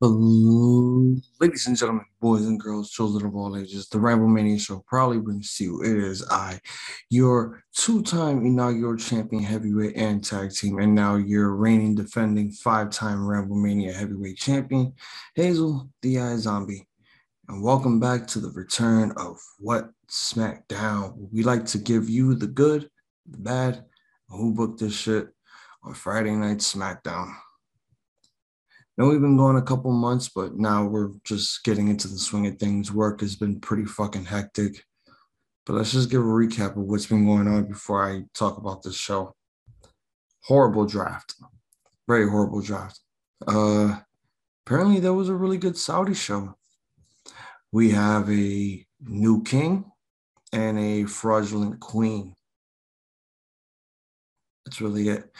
Ladies and gentlemen, boys and girls, children of all ages, the Ramble Mania Show proudly brings to you. It is I, your two-time inaugural champion heavyweight and tag team, and now your reigning, defending five-time Ramble Mania heavyweight champion, Hazel the Eye Zombie. And welcome back to the return of What Smackdown. We like to give you the good, the bad, and who booked this shit on Friday Night SmackDown. Know we've been going a couple months, but now we're just getting into the swing of things. Work has been pretty fucking hectic. But let's just give a recap of what's been going on before I talk about this show. Horrible draft. Very horrible draft. Uh Apparently there was a really good Saudi show. We have a new king and a fraudulent queen. That's really it.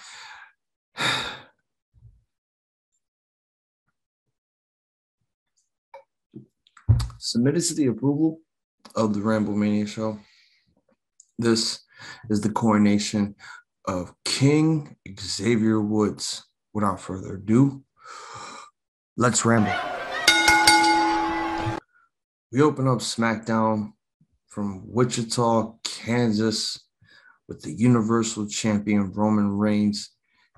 Submitted to the approval of the Ramble Mania show. This is the coronation of King Xavier Woods. Without further ado, let's ramble. We open up SmackDown from Wichita, Kansas, with the Universal Champion Roman Reigns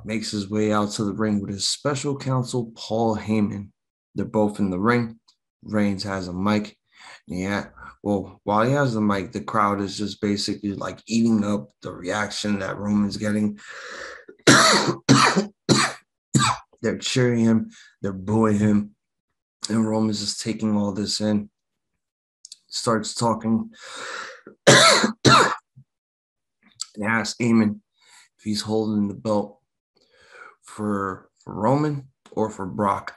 makes his way out to the ring with his special counsel, Paul Heyman. They're both in the ring. Reigns has a mic. Yeah, well, while he has the mic, the crowd is just basically like eating up the reaction that Roman's getting. They're cheering him, they're booing him, and Roman's just taking all this in. Starts talking and asks Heyman if he's holding the belt for Roman or for Brock.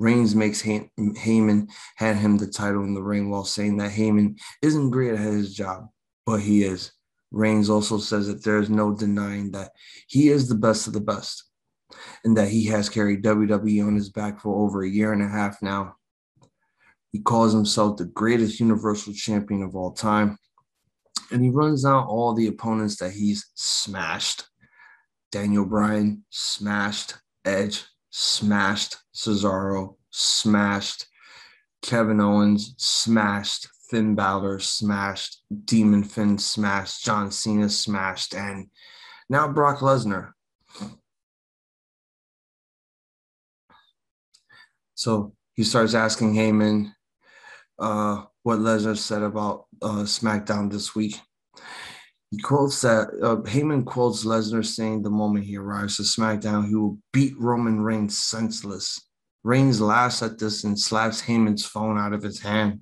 Reigns makes Heyman hand him the title in the ring while saying that Heyman isn't great at his job, but he is. Reigns also says that there's no denying that he is the best of the best and that he has carried WWE on his back for over a year and a half now. He calls himself the greatest Universal Champion of all time, and he runs down all the opponents that he's smashed. Daniel Bryan, smashed. Edge, smashed. Cesaro, smashed. Kevin Owens, smashed. Finn Balor, smashed. Demon Finn, smashed. John Cena, smashed. And now Brock Lesnar. So he starts asking Heyman what Lesnar said about SmackDown this week. He quotes that Heyman quotes Lesnar saying the moment he arrives to SmackDown, he will beat Roman Reigns senseless. Reigns laughs at this and slaps Heyman's phone out of his hand.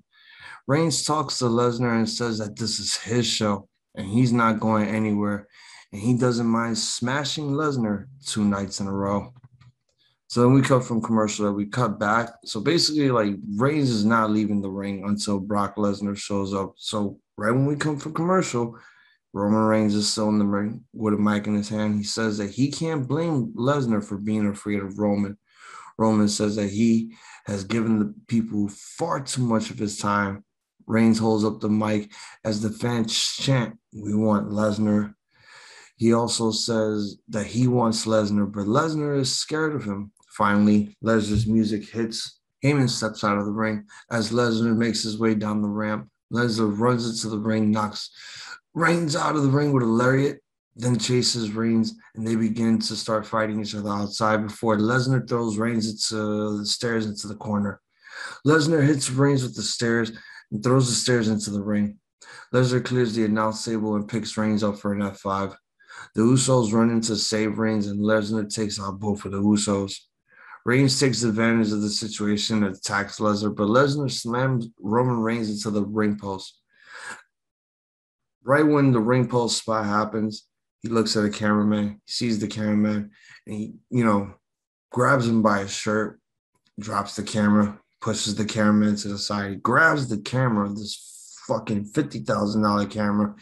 Reigns talks to Lesnar and says that this is his show and he's not going anywhere, and he doesn't mind smashing Lesnar 2 nights in a row. So then we cut from commercial, we cut back. So basically, like, Reigns is not leaving the ring until Brock Lesnar shows up. So right when we come from commercial, Roman Reigns is still in the ring with a mic in his hand. He says that he can't blame Lesnar for being afraid of Roman. Roman says that he has given the people far too much of his time. Reigns holds up the mic as the fans chant, "We want Lesnar." He also says that he wants Lesnar, but Lesnar is scared of him. Finally, Lesnar's music hits. Heyman steps out of the ring as Lesnar makes his way down the ramp. Lesnar runs into the ring, knocks Reigns out of the ring with a lariat, then chases Reigns, and they begin to start fighting each other outside before Lesnar throws Reigns into the stairs into the corner. Lesnar hits Reigns with the stairs and throws the stairs into the ring. Lesnar clears the announce table and picks Reigns up for an F5. The Usos run in to save Reigns, and Lesnar takes out both of the Usos. Reigns takes advantage of the situation and attacks Lesnar, but Lesnar slams Roman Reigns into the ring post. Right when the ring post spot happens, he looks at a cameraman, he sees the cameraman, and he, grabs him by his shirt, drops the camera, pushes the cameraman to the side. He grabs the camera, this fucking $50,000 camera.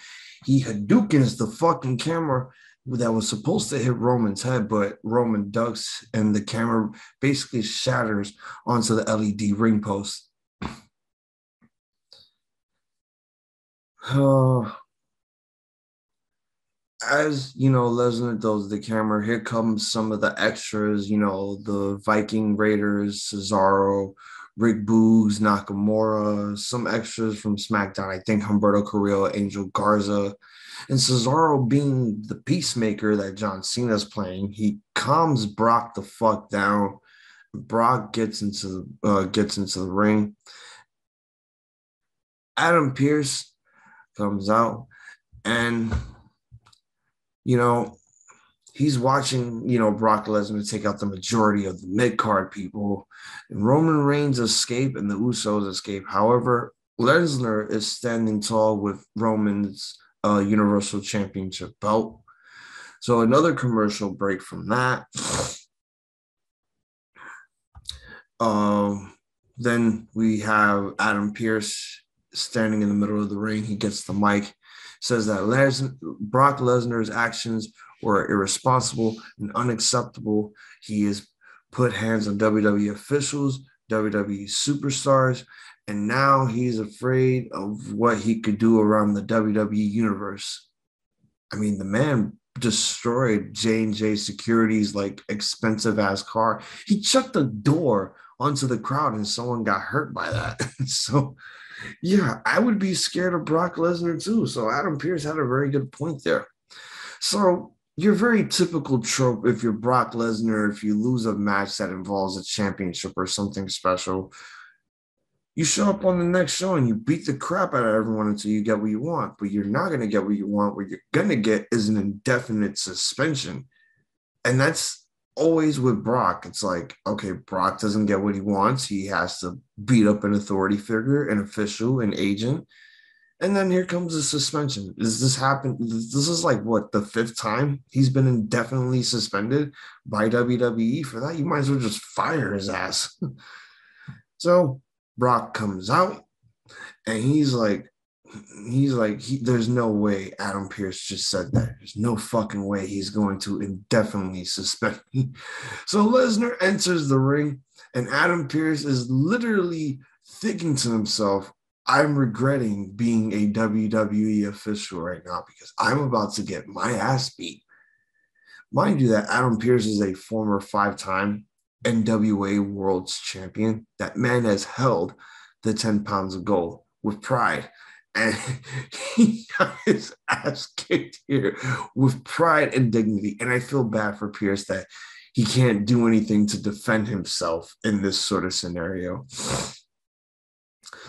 He Hadoukens the fucking camera that was supposed to hit Roman's head, but Roman ducks and the camera basically shatters onto the LED ring post. as Lesnar does the camera, here comes some of the extras, the Viking Raiders, Cesaro, Rick Boogs, Nakamura, some extras from SmackDown. I think Humberto Carrillo, Angel Garza, and Cesaro being the peacemaker that John Cena's playing. He calms Brock the fuck down. Brock gets into the ring. Adam Pearce comes out and you know, he's watching, Brock Lesnar take out the majority of the mid-card people. And Roman Reigns escape and the Usos escape. However, Lesnar is standing tall with Roman's Universal Championship belt. So another commercial break from that. Then we have Adam Pearce standing in the middle of the ring. He gets the mic, says that Brock Lesnar's actions were irresponsible and unacceptable. He has put hands on WWE officials, WWE superstars, and now he's afraid of what he could do around the WWE universe. I mean, the man destroyed J&J Security's like expensive ass car. He chucked the door onto the crowd and someone got hurt by that. So yeah, I would be scared of Brock Lesnar too. So Adam Pearce had a very good point there. So you're very typical trope if you're Brock Lesnar, if you lose a match that involves a championship or something special, you show up on the next show and you beat the crap out of everyone until you get what you want. But you're not going to get what you want. What you're going to get is an indefinite suspension. And that's always with Brock. It's like, okay, Brock doesn't get what he wants. He has to beat up an authority figure, an official, an agent. And then here comes the suspension. Does this happen? This is like what, the fifth time he's been indefinitely suspended by WWE for that? You might as well just fire his ass. So Brock comes out and he's like, there's no way Adam Pearce just said that. There's no fucking way he's going to indefinitely suspend me. So Lesnar enters the ring and Adam Pearce is literally thinking to himself, I'm regretting being a WWE official right now because I'm about to get my ass beat. Mind you that Adam Pearce is a former 5-time NWA World's Champion. That man has held the 10 pounds of gold with pride. And he got his ass kicked here with pride and dignity. And I feel bad for Pearce that he can't do anything to defend himself in this sort of scenario.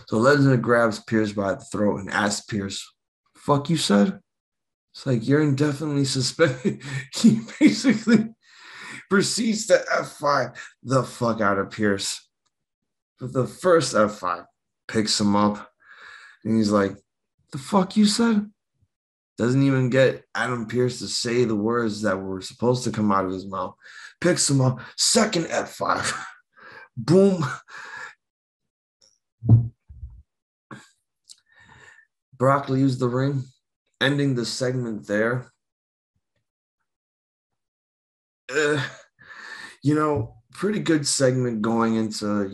So Lesnar grabs Pearce by the throat and asks Pearce, fuck you said? It's like, you're indefinitely suspended. He basically proceeds to F5 the fuck out of Pearce. But the first F5 picks him up and he's like, the fuck you said? Doesn't even get Adam Pearce to say the words that were supposed to come out of his mouth. Picks him up, second F5. Boom. Brock leaves the ring, ending the segment there. Pretty good segment going into,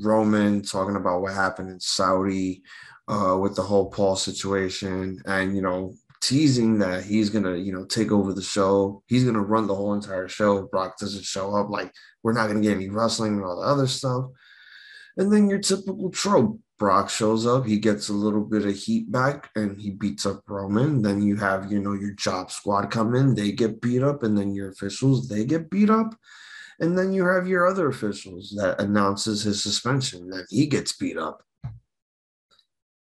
Roman talking about what happened in Saudi with the whole Paul situation and, teasing that he's going to, take over the show. He's going to run the whole entire show. If Brock doesn't show up, like, we're not going to get any wrestling and all the other stuff. And then your typical trope. Brock shows up, he gets a little bit of heat back and he beats up Roman. Then you have, your job squad come in, they get beat up, and then your officials, they get beat up. And then you have your other officials that announces his suspension, that he gets beat up.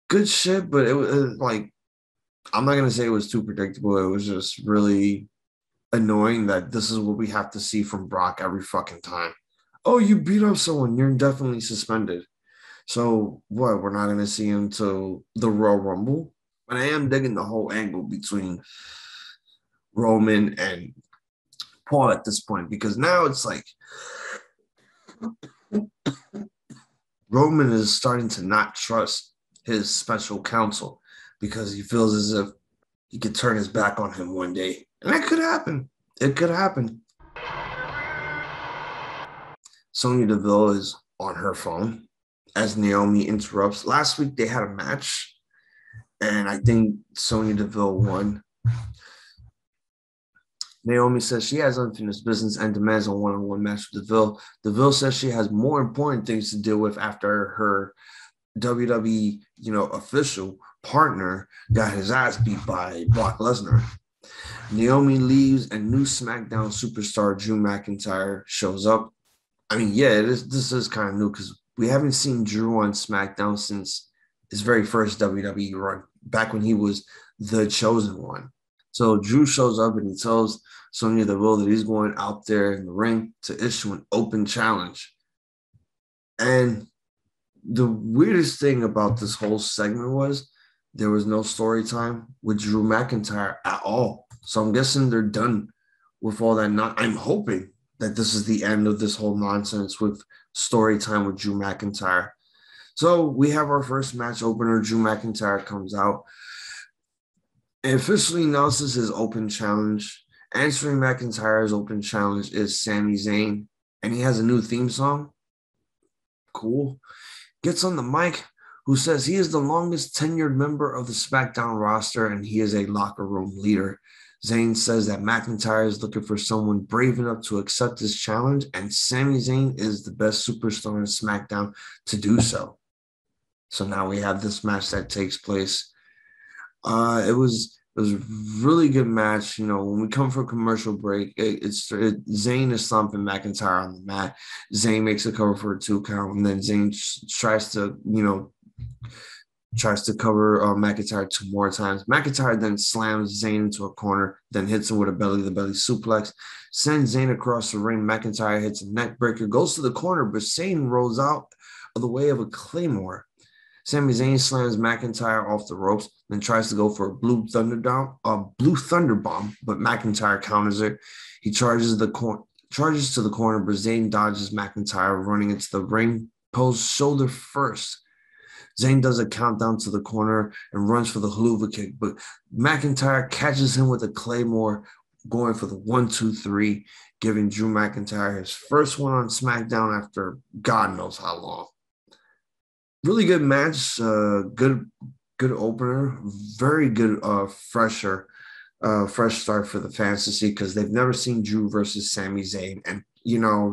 Good shit, but it was like, I'm not going to say it was too predictable. It was just really annoying that this is what we have to see from Brock every fucking time. Oh, you beat up someone, you're definitely suspended. So what, we're not going to see him till the Royal Rumble? But I am digging the whole angle between Roman and Paul at this point, because now it's like Roman is starting to not trust his special counsel because he feels as if he could turn his back on him one day. And that could happen. It could happen. Sonya Deville is on her phone as Naomi interrupts. Last week they had a match, and I think Sonya Deville won. Naomi says she has unfinished business and demands a one-on-one match with Deville. Deville says she has more important things to deal with after her WWE, official partner got his ass beat by Brock Lesnar. Naomi leaves and new SmackDown superstar Drew McIntyre shows up. I mean, yeah, this is kind of new because we haven't seen Drew on SmackDown since his very first WWE run, back when he was the chosen one. So Drew shows up and he tells Sonya Deville that he's going out there in the ring to issue an open challenge. And the weirdest thing about this whole segment was there was no story time with Drew McIntyre at all. So I'm guessing they're done with all that. I'm hoping that this is the end of this whole nonsense with story time with Drew McIntyre. So we have our first match opener. Drew McIntyre comes out and officially announces his open challenge. Answering McIntyre's open challenge is Sami Zayn, and he has a new theme song. Cool. Gets on the mic, who says he is the longest tenured member of the SmackDown roster and he is a locker room leader. Zayn says that McIntyre is looking for someone brave enough to accept his challenge, and Sami Zayn is the best superstar in SmackDown to do so. So now we have this match that takes place. It was a really good match. When we come for a commercial break, Zayn is slumping McIntyre on the mat. Zayn makes a cover for a 2 count, and then Zayn tries to cover McIntyre 2 more times. McIntyre then slams Zayn into a corner, then hits him with a belly-to-belly suplex, sends Zayn across the ring. McIntyre hits a neck breaker, goes to the corner, but Zayn rolls out of the way of a Claymore. Sami Zayn slams McIntyre off the ropes, then tries to go for a blue thunder bomb, but McIntyre counters it. He charges to the corner, but Zayn dodges McIntyre, running into the ring post shoulder first. Zayn does a countdown to the corner and runs for the haluva kick, but McIntyre catches him with a Claymore, going for the 1-2-3, giving Drew McIntyre his first one on SmackDown after God knows how long. Really good match, good opener, very good fresh start for the fans to see, because they've never seen Drew versus Sami Zayn, and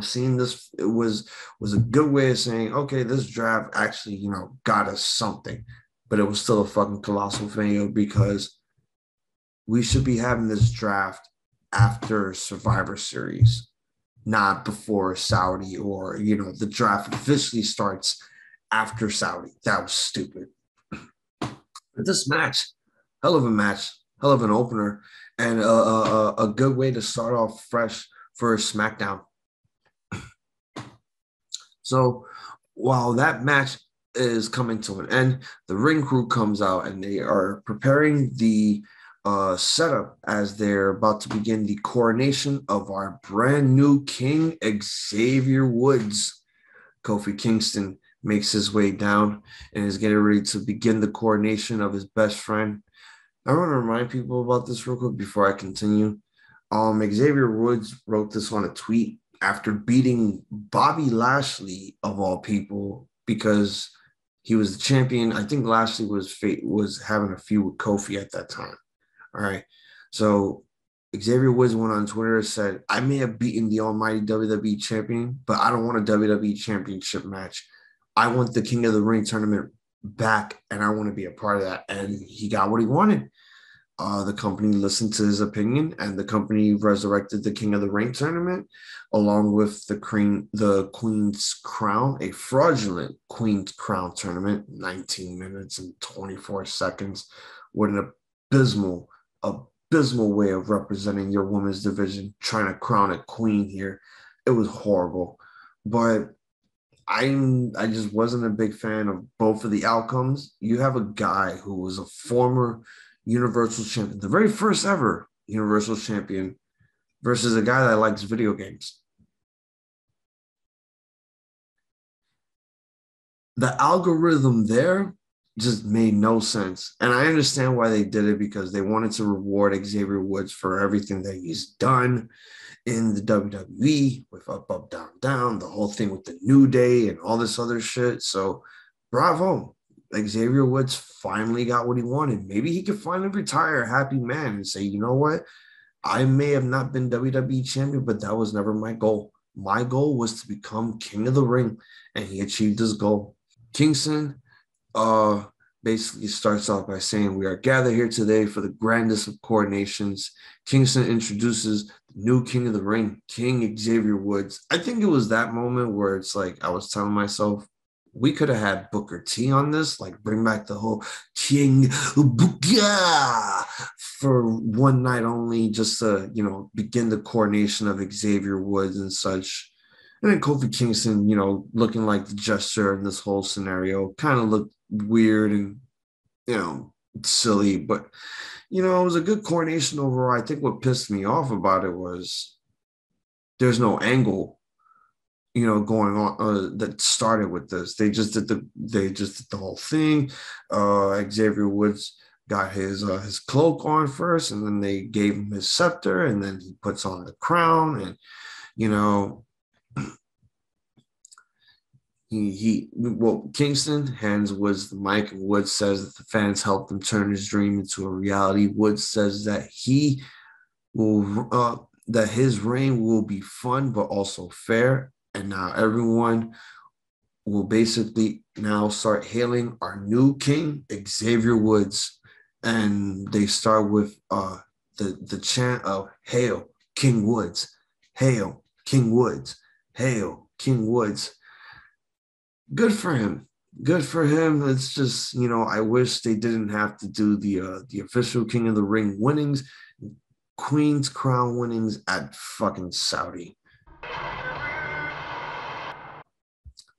seeing this, it was a good way of saying, okay, this draft actually got us something, but it was still a fucking colossal failure, because we should be having this draft after Survivor Series, not before Saudi, or the draft officially starts after Saudi. That was stupid. But this match, hell of a match, hell of an opener, and a good way to start off fresh for SmackDown. So while that match is coming to an end, the ring crew comes out and they are preparing the setup as they're about to begin the coronation of our brand new king, Xavier Woods. Kofi Kingston makes his way down and is getting ready to begin the coronation of his best friend. I want to remind people about this real quick before I continue. Xavier Woods wrote this on a tweet after beating Bobby Lashley, of all people, because he was the champion. I think Lashley was having a feud with Kofi at that time. All right. So Xavier Woods went on Twitter and said, I may have beaten the almighty WWE champion, but I don't want a WWE championship match. I want the King of the Ring tournament back, and I want to be a part of that. And he got what he wanted. The company listened to his opinion, and the company resurrected the King of the Ring tournament, along with the Queen's Crown, a fraudulent Queen's Crown tournament, 19 minutes and 24 seconds, with an abysmal way of representing your women's division, trying to crown a queen here. It was horrible. But I just wasn't a big fan of both of the outcomes. You have a guy who was a former Universal Champion, the very first ever Universal Champion, versus a guy that likes video games. The algorithm there just made no sense. And I understand why they did it, because they wanted to reward Xavier Woods for everything that he's done in the WWE with up, up, down, down, the whole thing with the New Day and all this other shit. So bravo. Xavier Woods finally got what he wanted. Maybe he could finally retire a happy man and say, you know what? I may have not been WWE champion, but that was never my goal. My goal was to become king of the ring, and he achieved his goal. Kingston uh basically starts off by saying, "We are gathered here today for the grandest of coronations." Kingston introduces the new king of the ring, King Xavier Woods. I think it was that moment where it's like I was telling myself, we could have had Booker T on this, like bring back the whole King Booker for one night only, just to, begin the coronation of Xavier Woods and such. And then Kofi Kingston, looking like the jester in this whole scenario, kind of looked weird and, silly. But, it was a good coronation overall. I think what pissed me off about it was there's no angle, going on that started with this. They just did the whole thing. Xavier Woods got his cloak on first, and then they gave him his scepter, and then he puts on the crown, and you know Kingston hands Woods the mic, and Woods says that the fans helped him turn his dream into a reality. Woods says that he will that his reign will be fun but also fair, and now everyone will basically now start hailing our new king, Xavier Woods, and they start with the chant of "Hail King Woods, Hail King Woods, Hail King Woods." Good for him. Good for him. It's just, I wish they didn't have to do the official King of the Ring winnings, Queen's Crown winnings at fucking Saudi.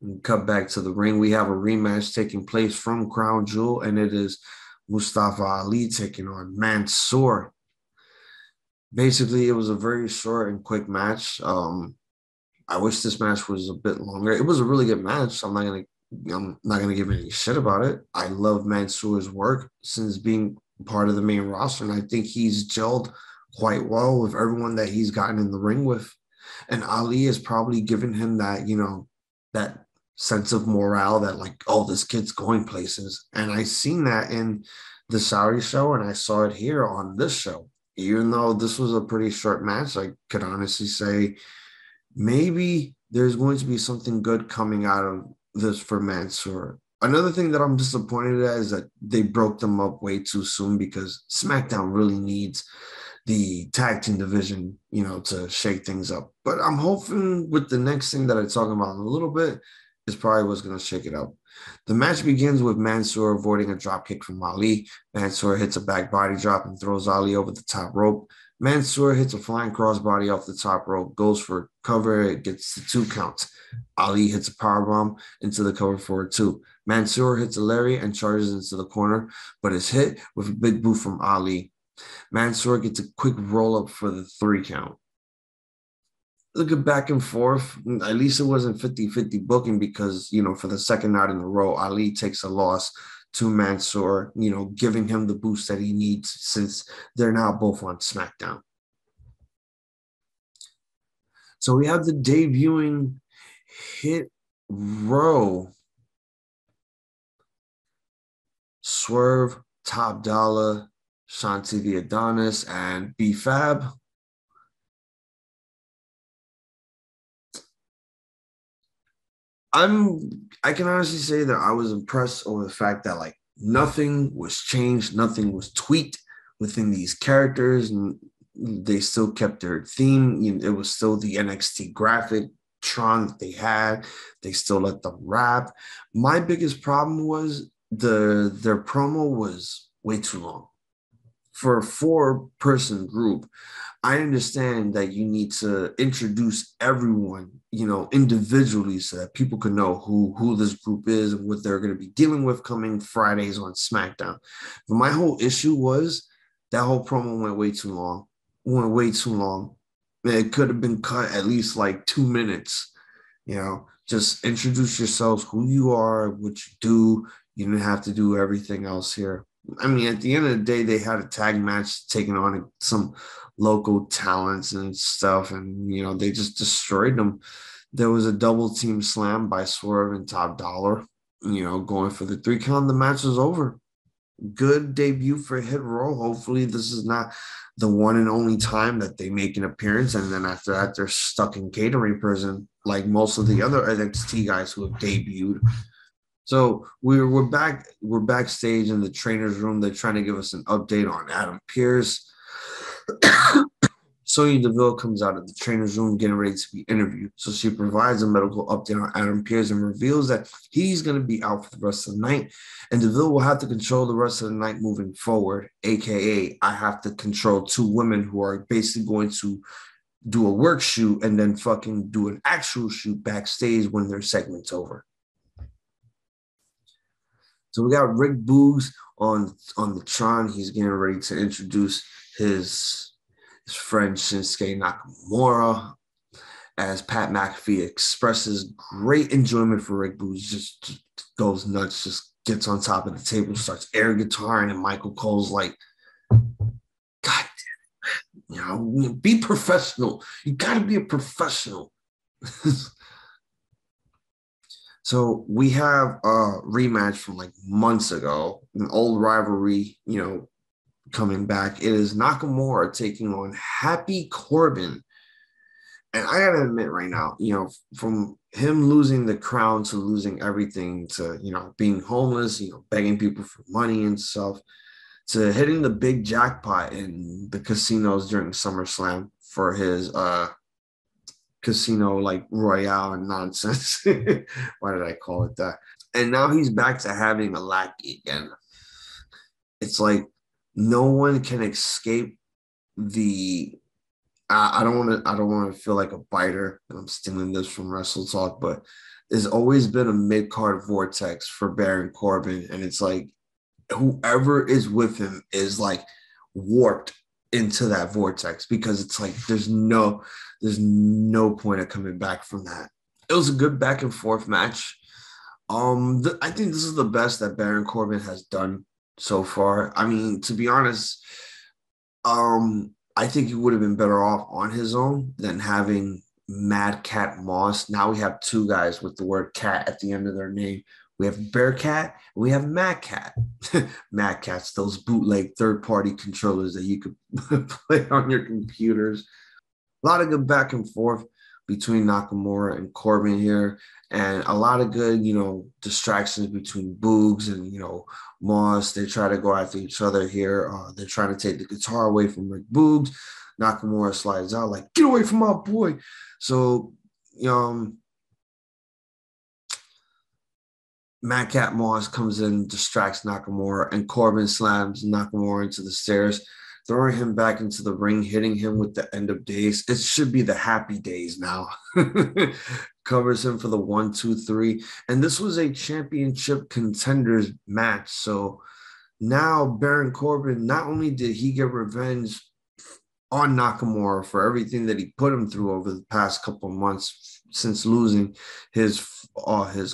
And cut back to the ring. We have a rematch taking place from Crown Jewel, and it is Mustafa Ali taking on Mansoor. Basically, it was a very short and quick match. I wish this match was a bit longer. It was a really good match. I'm not gonna give any shit about it. I love Mansoor's work since being part of the main roster, and I think he's gelled quite well with everyone that he's gotten in the ring with. And Ali has probably given him that, that sense of morale that, like, oh, this kid's going places. And I seen that in the Saudi show, and I saw it here on this show. Even though this was a pretty short match, I could honestly say maybe there's going to be something good coming out of this for Mansoor. Another thing that I'm disappointed at is that they broke them up way too soon, because SmackDown really needs the tag team division, to shake things up. But I'm hoping with the next thing that I'm talking about in a little bit is probably what's going to shake it up. The match begins with Mansoor avoiding a drop kick from Ali. Mansoor hits a back body drop and throws Ali over the top rope. Mansoor hits a flying crossbody off the top rope, goes for cover, it gets the 2 count. Ali hits a powerbomb into the cover for a 2. Mansoor hits a lariat and charges into the corner, but is hit with a big boot from Ali. Mansoor gets a quick roll-up for the 3 count. Looking back and forth, at least it wasn't 50-50 booking, because, for the second night in a row, Ali takes a loss to Mansoor, giving him the boost that he needs since they're now both on SmackDown. So we have the debuting Hit Row. Swerve, Top Dollar, Shanti the Adonis, and B-Fab. I can honestly say that I was impressed over the fact that, like, nothing was changed, nothing was tweaked within these characters, and they still kept their theme. It was still the NXT graphic Tron that they had. They still let them rap. My biggest problem was their promo was way too long. For a 4-person group, I understand that you need to introduce everyone, individually, so that people can know who this group is and what they're going to be dealing with coming Fridays on SmackDown. But my whole issue was that whole promo went way too long. It could have been cut at least like 2 minutes. Just introduce yourselves, who you are, what you do. You didn't have to do everything else here. I mean, at the end of the day, they had a tag match taking on some local talents and stuff, and they just destroyed them. There was a double team slam by Swerve and Top Dollar, going for the 3 count. The match was over. Good debut for Hit Row. Hopefully this is not the one and only time that they make an appearance, and then after that, they're stuck in catering prison, like most of the other NXT guys who have debuted. So we're back. We're backstage in the trainer's room. They're trying to give us an update on Adam Pearce. Sonya Deville comes out of the trainer's room getting ready to be interviewed. So she provides a medical update on Adam Pearce and reveals that he's going to be out for the rest of the night. And Deville will have to control the rest of the night moving forward, a.k.a. I have to control two women who are basically going to do a work shoot and then fucking do an actual shoot backstage when their segment's over. So we got Rick Boogs on the Tron. He's getting ready to introduce his friend Shinsuke Nakamura, as Pat McAfee expresses great enjoyment for Rick Boogs, just goes nuts, just gets on top of the table, starts air guitaring, and Michael Cole's like, God damn it, be professional. You got to be a professional. So we have a rematch from like months ago, an old rivalry, coming back. It is Nakamura taking on Happy Corbin. And I gotta admit right now, from him losing the crown to losing everything to, being homeless, begging people for money and stuff, to hitting the big jackpot in the casinos during SummerSlam for his casino like Royale and nonsense. Why did I call it that? And now he's back to having a lackey again. It's like no one can escape the. I don't want to feel like a biter, and I'm stealing this from Wrestle Talk, but there's always been a mid-card vortex for Baron Corbin, and it's like whoever is with him is like warped into that vortex, because it's like there's no point of coming back from that. It was a good back and forth match. I think this is the best that Baron Corbin has done so far. I mean, to be honest, I think he would have been better off on his own than having Mad Cat Moss. Now we have two guys with the word cat at the end of their name. We have Bearcat and we have Mad Cat. Mad Cat's those bootleg third-party controllers that you could play on your computers. A lot of good back and forth between Nakamura and Corbin here, and a lot of good, distractions between Boogs and, Moss. They try to go after each other here. They're trying to take the guitar away from Rick Boogs. Nakamura slides out like, get away from my boy. So, Mad Cat Moss comes in, distracts Nakamura, and Corbin slams Nakamura into the stairs, throwing him back into the ring, hitting him with the end of days. It should be the happy days now. Covers him for the 1, 2, 3. And this was a championship contenders match. So now Baron Corbin, not only did he get revenge on Nakamura for everything that he put him through over the past couple of months since losing his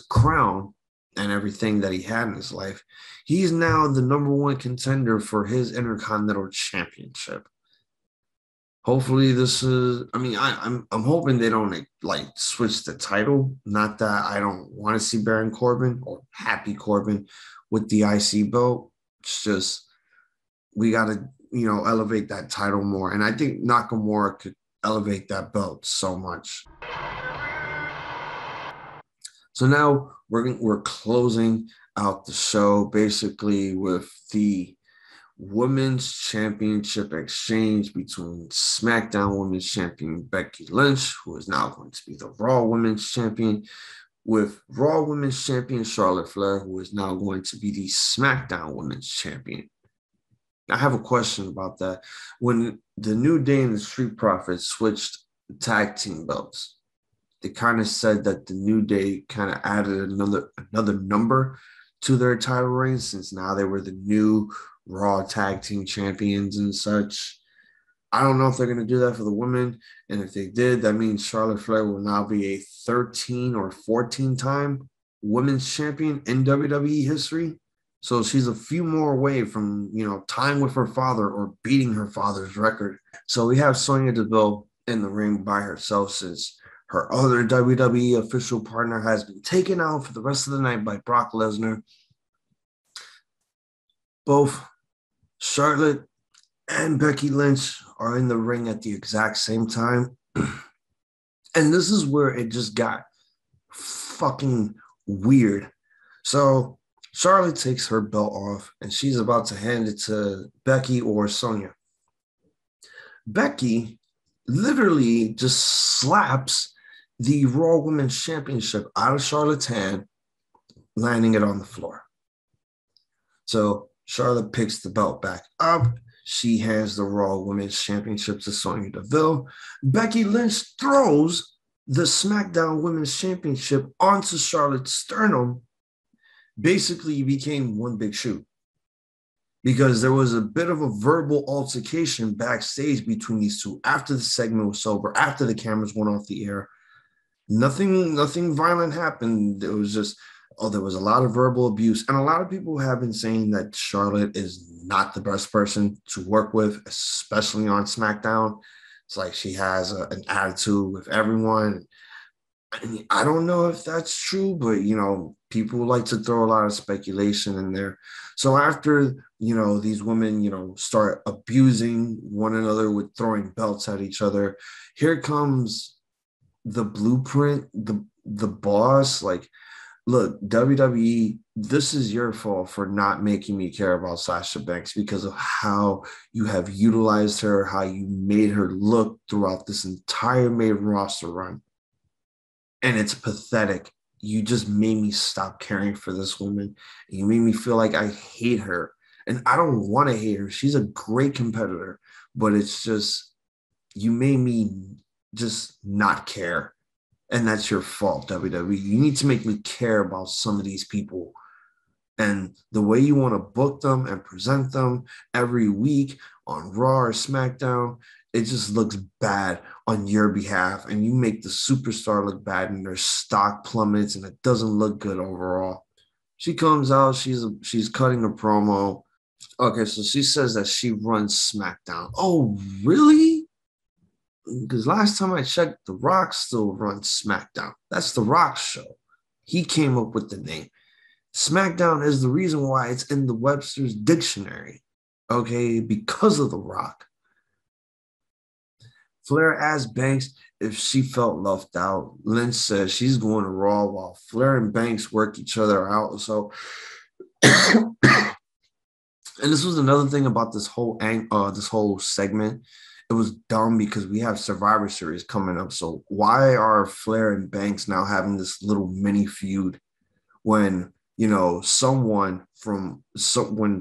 crown and everything that he had in his life, he's now the number one contender for his Intercontinental Championship. Hopefully this is, I'm hoping they don't like switch the title. Not that I don't want to see Baron Corbin or Happy Corbin with the IC belt. It's just, we got to, elevate that title more. And I think Nakamura could elevate that belt so much. So now we're closing out the show basically with the Women's Championship exchange between SmackDown Women's Champion Becky Lynch, who is now going to be the Raw Women's Champion, with Raw Women's Champion Charlotte Flair, who is now going to be the SmackDown Women's Champion. I have a question about that. When the New Day and the Street Profits switched tag team belts, they kind of said that the New Day kind of added another number to their title reigns, since now they were the new Raw tag team champions and such. I don't know if they're going to do that for the women. And if they did, that means Charlotte Flair will now be a 13 or 14-time women's champion in WWE history. So she's a few more away from, tying with her father or beating her father's record. So we have Sonya Deville in the ring by herself, since her other WWE official partner has been taken out for the rest of the night by Brock Lesnar. Both Charlotte and Becky Lynch are in the ring at the exact same time. And this is where it just got fucking weird. So Charlotte takes her belt off and she's about to hand it to Becky or Sonya. Becky literally just slaps the Raw Women's Championship out of Charlotte's hand, landing it on the floor. So Charlotte picks the belt back up. She hands the Raw Women's Championship to Sonya Deville. Becky Lynch throws the SmackDown Women's Championship onto Charlotte's sternum. Basically, it became one big shoot because there was a bit of a verbal altercation backstage between these two after the segment was over, after the cameras went off the air. Nothing violent happened. It was just, there was a lot of verbal abuse. And a lot of people have been saying that Charlotte is not the best person to work with, especially on SmackDown. It's like she has an attitude with everyone. I don't know if that's true, but, people like to throw a lot of speculation in there. So after, these women, start abusing one another with throwing belts at each other, here comes the Blueprint, the boss. Like, look, WWE, this is your fault for not making me care about Sasha Banks because of how you have utilized her, how you made her look throughout this entire main roster run. And it's pathetic. You just made me stop caring for this woman. You made me feel like I hate her. And I don't want to hate her. She's a great competitor, but it's just, you made me just not care. And that's your fault, WWE. You need to make me care about some of these people. And the way you want to book them and present them every week on Raw or SmackDown, it just looks bad on your behalf. And you make the superstar look bad and their stock plummets and it doesn't look good overall. She comes out, she's cutting a promo. Okay, so she says that she runs SmackDown. Oh, really? Because last time I checked, The Rock still runs SmackDown. That's The Rock's show. He came up with the name. SmackDown is the reason why it's in the Webster's dictionary, okay, because of The Rock. Flair asked Banks if she felt left out. Lynch says she's going to Raw while Flair and Banks work each other out. So, and this was another thing about this whole segment. It was dumb because we have Survivor Series coming up. So why are Flair and Banks now having this little mini feud when when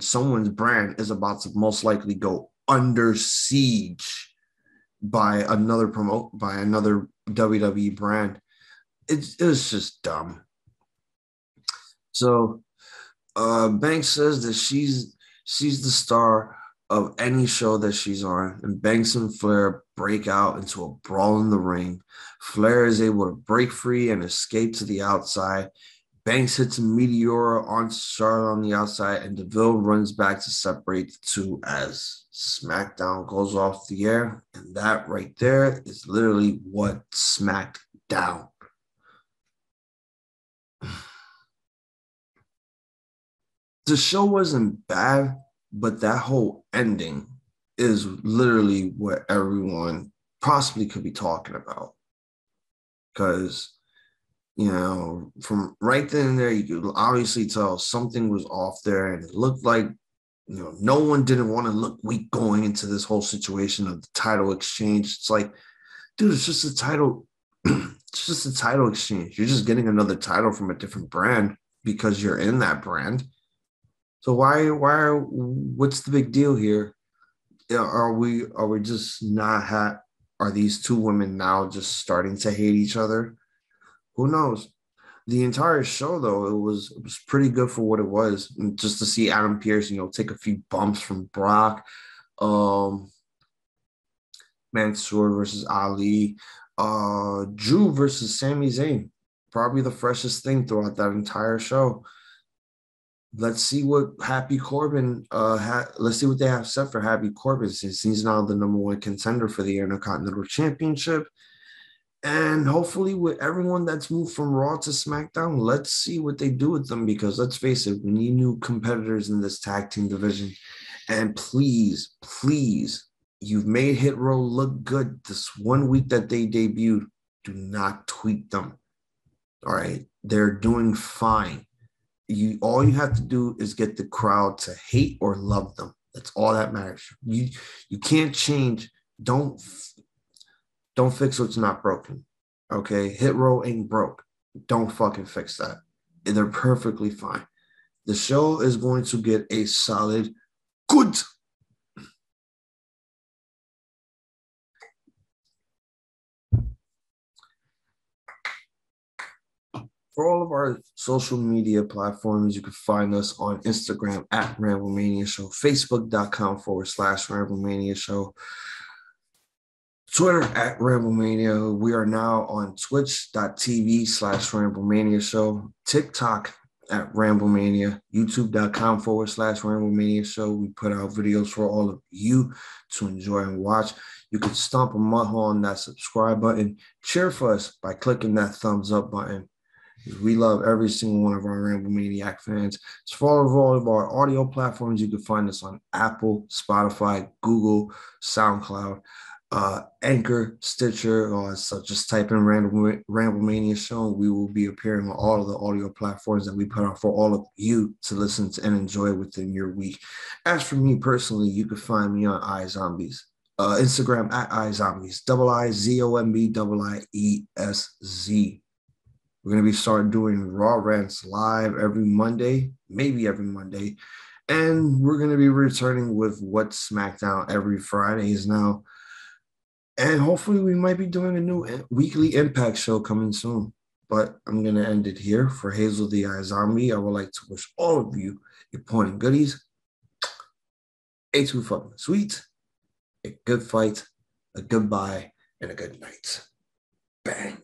someone's brand is about to most likely go under siege by another WWE brand? It was just dumb. So Banks says that she's the star of any show that she's on, and Banks and Flair break out into a brawl in the ring. Flair is able to break free and escape to the outside. Banks hits a Meteora on Charlotte on the outside, and Deville runs back to separate the two as SmackDown goes off the air. And that right there is literally what smacked down. The show wasn't bad, but that whole ending is literally what everyone possibly could be talking about. Because from right then and there, you could obviously tell something was off there, and it looked like, no one didn't want to look weak going into this whole situation of the title exchange. It's like, dude, it's just a title. It's just a title exchange. You're just getting another title from a different brand because you're in that brand. So what's the big deal here? Are we just not are these two women now just starting to hate each other? Who knows? The entire show, though, it was pretty good for what it was. And just to see Adam Pearce, take a few bumps from Brock, Mansoor versus Ali, Drew versus Sami Zayn, probably the freshest thing throughout that entire show. Let's see what Happy Corbin let's see what they have set for Happy Corbin, since he's now the number one contender for the Intercontinental Championship. And hopefully with everyone that's moved from Raw to SmackDown, let's see what they do with them, because let's face it, we need new competitors in this tag team division. And please, please, you've made Hit Row look good this 1 week that they debuted. Do not tweak them. All right. They're doing fine. All you have to do is get the crowd to hate or love them. That's all that matters. You can't change. Don't fix what's not broken. Okay. Hit Row ain't broke. Don't fucking fix that. They're perfectly fine. The show is going to get a solid good. For all of our social media platforms, you can find us on Instagram at Ramblemania Show, Facebook.com/Ramblemania Show, Twitter at Ramblemania. We are now on Twitch.tv/Ramblemania Show, TikTok at Ramblemania, YouTube.com/Ramblemania Show. We put out videos for all of you to enjoy and watch. You can stomp a mud on that subscribe button. Cheer for us by clicking that thumbs up button. We love every single one of our Ramble Maniac fans. As far as all of our audio platforms, you can find us on Apple, Spotify, Google, SoundCloud, Anchor, Stitcher, so just type in Ramble Mania Show. We will be appearing on all of the audio platforms that we put out for all of you to listen to and enjoy within your week. As for me personally, you can find me on iZombies. Instagram at iZombies, IZOMBIESZ. We're going to be starting doing Raw Rants live every Monday, maybe every Monday. And we're going to be returning with What's SmackDown every Fridays now. And hopefully we might be doing a new weekly Impact show coming soon. But I'm going to end it here. For Hazel the iZombie, I would like to wish all of you important goodies, a too fucking sweet, a good fight, a goodbye, and a good night. Bang.